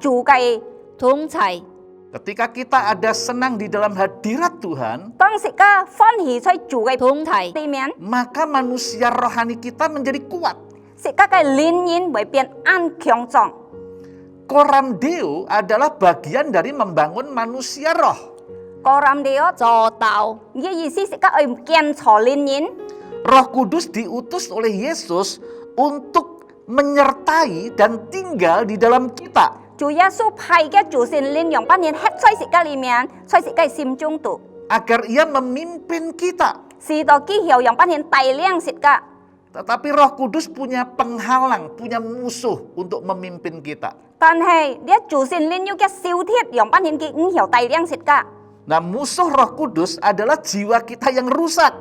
主嘅。 同齊 Ketika kita ada senang di dalam hadirat Tuhan, 當食家歡喜吹主嘅同齊地面， maka manusia rohani kita menjadi kuat. 食家嘅靈人會變安強壯。 Coram Deo adalah bagian dari membangun manusia roh. 個人哋助道，嘅意思食家去建造靈人。 Roh Kudus diutus oleh Yesus untuk menyertai dan tinggal di dalam kita. 主耶穌派嘅主聖靈用品顯吃在食家裏面，在食家心中度， Agar ia memimpin kita. 是到基後用品顯大量食家。 Tetapi Roh Kudus punya penghalang, punya musuh untuk memimpin kita. 但係呢主聖靈要嘅小鐵用品顯嘅五條大量食家。 Nah, musuh Roh Kudus adalah jiwa kita yang rusak.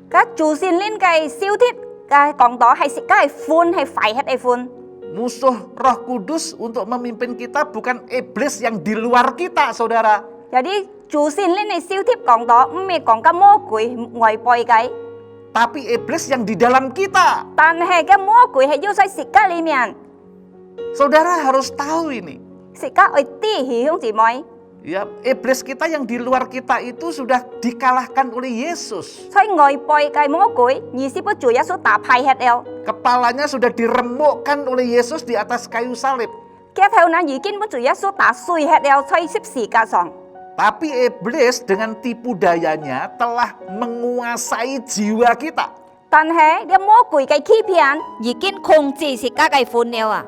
嘅主聖靈嘅小鐵嘅講到係食家係歡係快係嘅歡。 Musuh Roh Kudus untuk memimpin kita bukan iblis yang di luar kita, saudara. 有啲主聖靈嘅小鐵講到唔係講緊魔鬼外背嘅， Tapi iblis yang di dalam kita. 但係嘅魔鬼係要喺食家裏面， Saudara harus tahu ini. 食家去啲弟兄姊妹。 Ya, iblis kita yang di luar kita itu sudah dikalahkan oleh Yesus. 所以外背嘅魔鬼，意思不主耶穌打敗吃了， Kepalanya sudah diremukkan oleh Yesus di atas kayu salib. 嘅頭呢已經不主耶穌打碎吃了，在十字架上。 Tapi iblis dengan tipu dayanya telah menguasai jiwa kita. 但係呢魔鬼嘅欺騙，已經控制食家嘅歡了啊！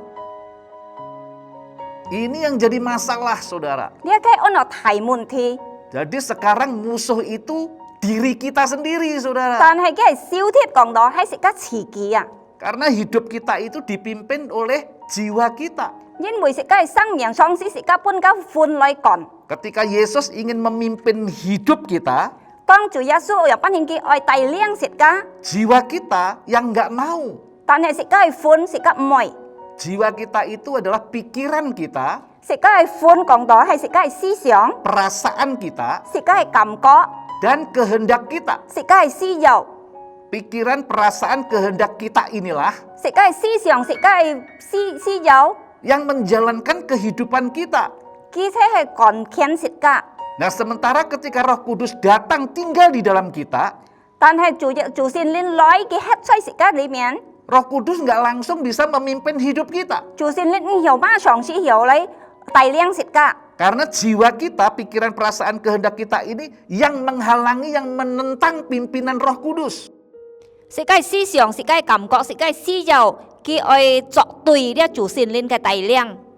Ini yang jadi masalah, saudara. 呢個係按大問題。 Jadi sekarang musuh itu diri kita sendiri, saudara. 但係嘅係小鐵講到係食家自己啊， Karena hidup kita itu dipimpin oleh jiwa kita. 因為食家係生命喪屍，食家搬家歡來幹。Ketika Yesus ingin memimpin hidup kita, 當主耶穌又不獻佢愛帶領食家， jiwa kita yang nggak mau. 但係食家係歡，食家唔愛， Jiwa kita itu adalah pikiran kita, 食家係歡講到係食家係思想， perasaan kita, 食家係感覺， dan kehendak kita. 食家係思由， Pikiran, perasaan, kehendak kita inilah 食家係思想，食家係思由， yang menjalankan kehidupan kita. 而且係幹牽食家。 Nah, sementara ketika Roh Kudus datang tinggal di dalam kita, 但係主聖靈來嘅黑在食家裏面， Roh Kudus nggak langsung bisa memimpin hidup kita. 主聖靈又馬上是由嚟帶領食家。 Karena jiwa kita, pikiran, perasaan, kehendak kita ini yang menghalangi, yang menentang pimpinan Roh Kudus. 食家係思想，食家係感覺，食家係思由，佢愛作對呢主聖靈嘅帶領。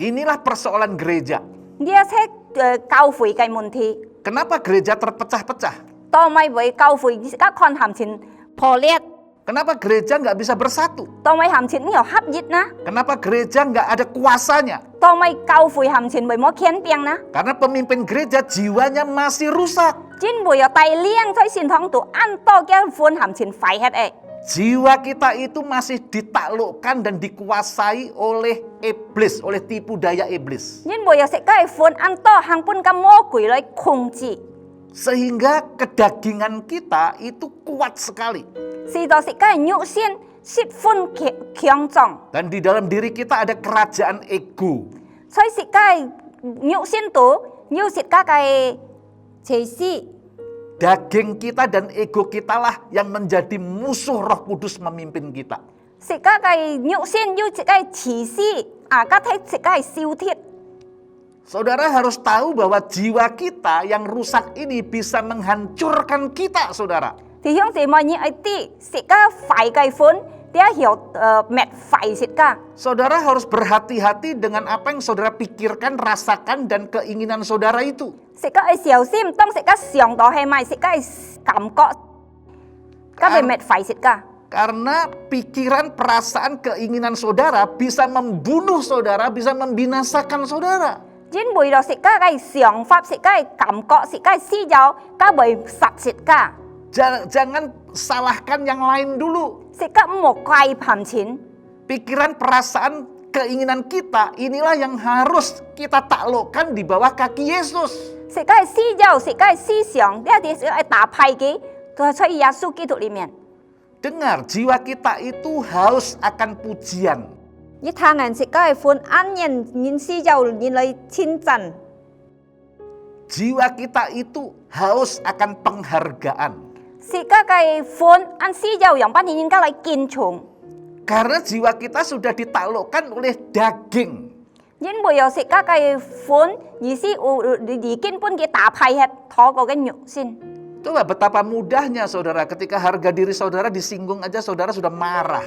Inilah persoalan gereja. 呢一切教會嘅問題， Kenapa gereja terpecah-pecah? 當咪為教會食家看含錢，破裂， Kenapa gereja nggak bisa bersatu? 當咪含錢又合一呢？ Kenapa gereja nggak ada kuasanya? 當咪教會含錢為冇牽病呢？ Karena pemimpin gereja jiwanya masih rusak. 真會有帶領在善堂度按多嘅歡含錢快hết誒。 Jiwa kita itu masih ditaklukkan dan dikuasai oleh iblis, oleh tipu daya iblis. 因為有食家係歡按多行半個魔鬼來控制， Sehingga kedagingan kita itu kuat sekali. 使到食家係肉先食歡強壯， Dan di dalam diri kita ada kerajaan ego. 所以食家係肉先度要食家嘅邪思。 Daging kita dan ego kita lah yang menjadi musuh Roh Kudus memimpin kita. 食家嘅肉先要食家係自私，家睇食家係燒鐵。 Saudara harus tahu bahwa jiwa kita yang rusak ini bisa menghancurkan kita, saudara. 弟兄姊妹，你愛啲食家快嘅歡，啲要滅快食家。 Saudara harus berhati-hati dengan apa yang saudara pikirkan, rasakan, dan keinginan saudara itu. 食家係小心，當食家上到係咪食家係感覺，家係滅快食家。 Karena pikiran, perasaan, keinginan saudara bisa membunuh saudara, bisa membinasakan saudara. 因為咗食家嘅想法、食家嘅感覺、食家嘅思想，家會殺食家。 Jangan salahkan yang lain dulu. 食家唔好怪貧錢。 Pikiran, perasaan, keinginan kita inilah yang harus kita taklukkan di bawah kaki Yesus. 食家嘅思想、食家嘅思想，呢一啲係打敗嘅，都係在耶穌基督裡面。 Dengar, jiwa kita itu haus akan pujian. 一他人食家係歡，按人思由人嚟稱讚。 Jiwa kita itu haus akan penghargaan. 食家嘅歡，按思想讓班人家嚟敬重。 Karena jiwa kita sudah ditaklukkan oleh daging. 因為有食家嘅歡，而是根本嘅打敗係透過嘅肉先。 Coba betapa mudahnya saudara ketika harga diri saudara disinggung aja saudara sudah marah.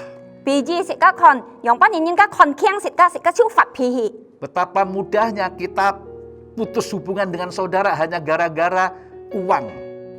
比如食家看，讓班人家看輕食家超發脾氣。 Betapa mudahnya kita putus hubungan dengan saudara hanya gara-gara uang.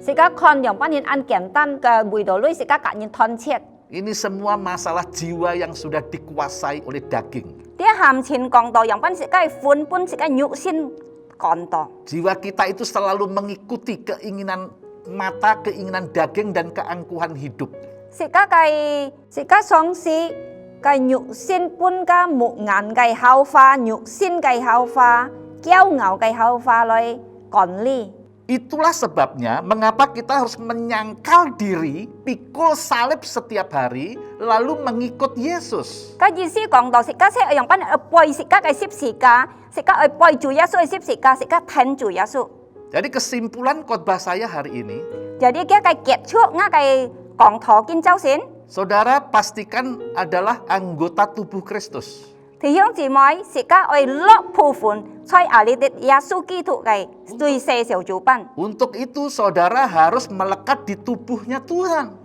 食家看，讓班人按簡單嘅回道率，食家隔人吞切。 Ini semua masalah jiwa yang sudah dikuasai oleh daging. 啲含錢講到，讓班食家係歡本食家肉先講到。 Jiwa kita itu selalu mengikuti keinginan mata, keinginan daging, dan keangkuhan hidup. 食家喪屍嘅肉先本嘅木眼嘅口化，肉先嘅口化，驕傲嘅口化來管理。 Itulah sebabnya mengapa kita harus menyangkal diri, pikul salib setiap hari, lalu mengikut Yesus. 嘅意思講到，食家先讓班人去背食家嘅十字架，食家去背住耶穌嘅十字架，食家聽住耶穌。 Jadi kesimpulan khotbah saya hari ini, Jadi dia kayak kết ngah kayak講陀見周先。 saudara pastikan adalah anggota tubuh Kristus. 弟兄姊妹，食家愛落部分，在阿里的耶穌基督嘅最細小組班。 Untuk itu saudara harus melekat di tubuhnya Tuhan.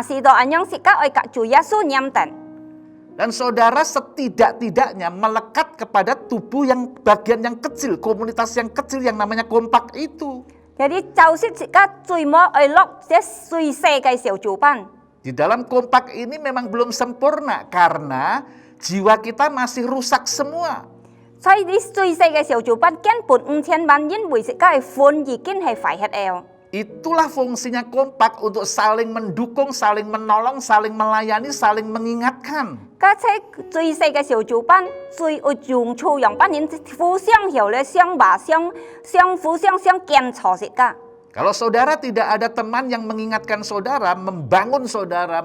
是到安樣食家愛隔住耶穌念定。 Dan saudara setidak-tidaknya melekat kepada tubuh yang bagian yang kecil, komunitas yang kecil yang namanya kompak itu. Jadi 就是食家最末愛落這最細嘅小組班。 Di dalam kompak ini memang belum sempurna karena jiwa kita masih rusak semua. 所以你最細嘅小組班根本5000萬，因為自家嘅款已經係快hết了。 Itulah fungsinya kompak untuk saling mendukung, saling menolong, saling melayani, saling mengingatkan. 家姐最細嘅小組班最有用處，讓班人互相hiểu咧，相把相互相檢查自家。 Kalau saudara tidak ada teman yang mengingatkan saudara, membangun saudara,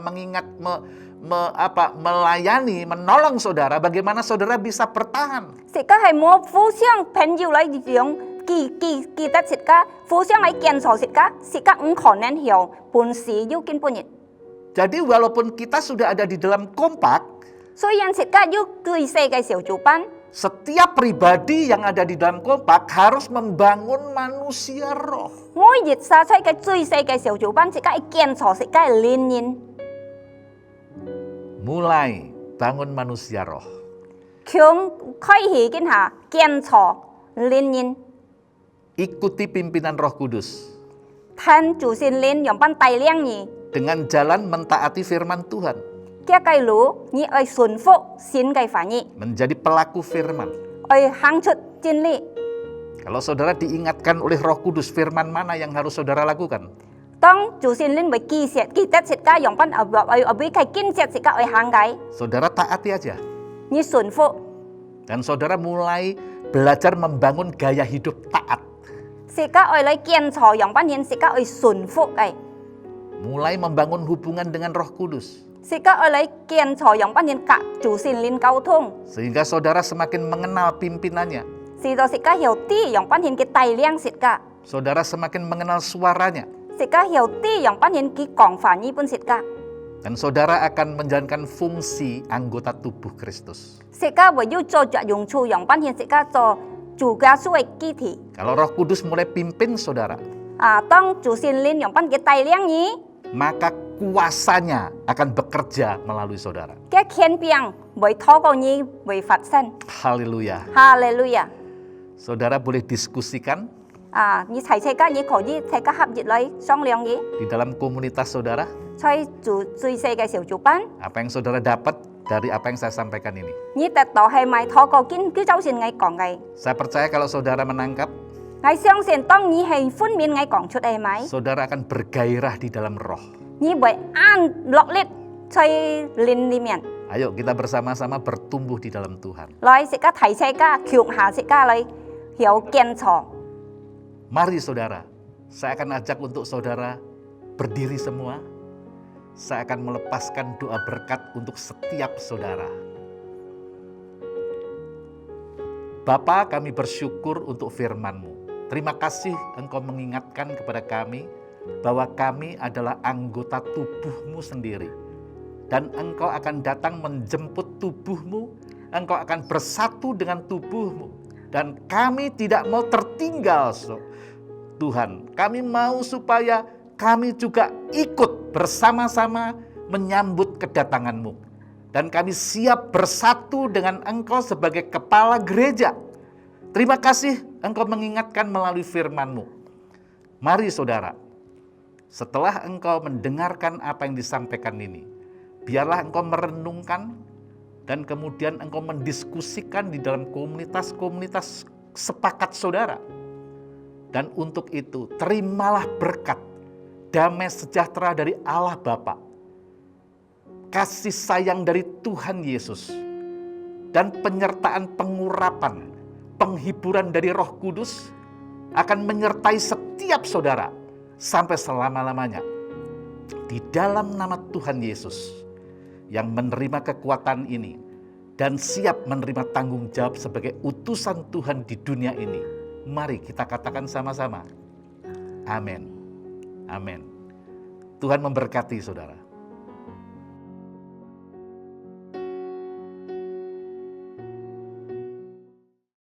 melayani, menolong saudara, bagaimana saudara bisa bertahan? 自家係冇互相朋友嚟用。 記得自家互相嚟檢查自家唔可能有本事要見本人。 Jadi walaupun kita sudah ada di dalam kompak, 雖然自家要最細嘅小組班， setiap pribadi yang ada di dalam kompak harus membangun manusia roh. 每日撒出嘅最細嘅小組班，自家要檢查自家嘅靈人， Mulai bangun manusia roh. 從開始見下檢查靈人。 Ikuti pimpinan Roh Kudus ท่าน主聖靈讓班帶領你， dengan jalan mentaati firman Tuhan, 嘅計路你愛順服神嘅話語， menjadi pelaku firman. 愛行出真理。 Kalau saudara diingatkan oleh Roh Kudus firman mana yang harus saudara lakukan, 當主聖靈為記得自家讓班愛佢堅持自家愛行嘅， saudara taati aja. 你順服。 Dan saudara mulai belajar membangun gaya hidup taat. 自家愛嚟檢查，讓班人自家愛順服嘅。 Mulai membangun hubungan dengan Roh Kudus. 自家愛嚟檢查，讓班人กับ主聖靈溝通， Sehingga saudara semakin mengenal pimpinannya. 使到自家曉啲，讓班人嘅帶領自家， Saudara semakin mengenal suaranya. 自家曉啲，讓班人嘅講法呢本自家， Dan saudara akan menjalankan fungsi anggota tubuh Kristus. 自家會要做着用處，讓班人自家做主家屬嘅機體。 Kalau Roh Kudus mulai pimpin saudara, 當主聖靈讓班嘅帶領你， maka kuasanya akan bekerja melalui saudara. 嘅權柄會透過你會發生。 Haleluya. 哈利路亞！ Saudara boleh diskusikan 你齊大家，你可以大家合熱嚟商量嘅， di dalam komunitas saudara, 在最細嘅小組班。 apa yang saudara dapat dari apa yang saya sampaikan ini. 你得到係咪透過經周線嘅講嘅？ Saya percaya kalau saudara menangkap, 我相信當你係寬面嘅講出係咪？ saudara akan bergairah di dalam roh. 你會安落力在靈裡面， Ayo kita bersama-sama bertumbuh di dalam Tuhan. 來食家提世家強下食家嚟有檢查。 Mari saudara, saya akan ajak untuk saudara berdiri semua. Saya akan melepaskan doa berkat untuk setiap saudara. Bapa, kami bersyukur untuk firman-Mu. Terima kasih Engkau mengingatkan kepada kami bahwa kami adalah anggota tubuh-Mu sendiri. Dan Engkau akan datang menjemput tubuh-Mu, Engkau akan bersatu dengan tubuh-Mu. Dan kami tidak mau tertinggal, Tuhan. Kami mau supaya kami juga ikut bersama-sama menyambut kedatangan-Mu. Dan kami siap bersatu dengan Engkau sebagai kepala gereja. Terima kasih Engkau mengingatkan melalui firman-Mu. Mari saudara, setelah Engkau mendengarkan apa yang disampaikan ini, biarlah Engkau merenungkan dan kemudian Engkau mendiskusikan di dalam komunitas-komunitas sepakat saudara. Dan untuk itu, terimalah berkat, damai sejahtera dari Allah Bapa, kasih sayang dari Tuhan Yesus, dan penyertaan pengurapan, penghiburan dari Roh Kudus akan menyertai setiap saudara sampai selama-lamanya. Di dalam nama Tuhan Yesus yang menerima kekuatan ini dan siap menerima tanggung jawab sebagai utusan Tuhan di dunia ini. Mari kita katakan sama-sama. Amin. Amin. Tuhan memberkati saudara.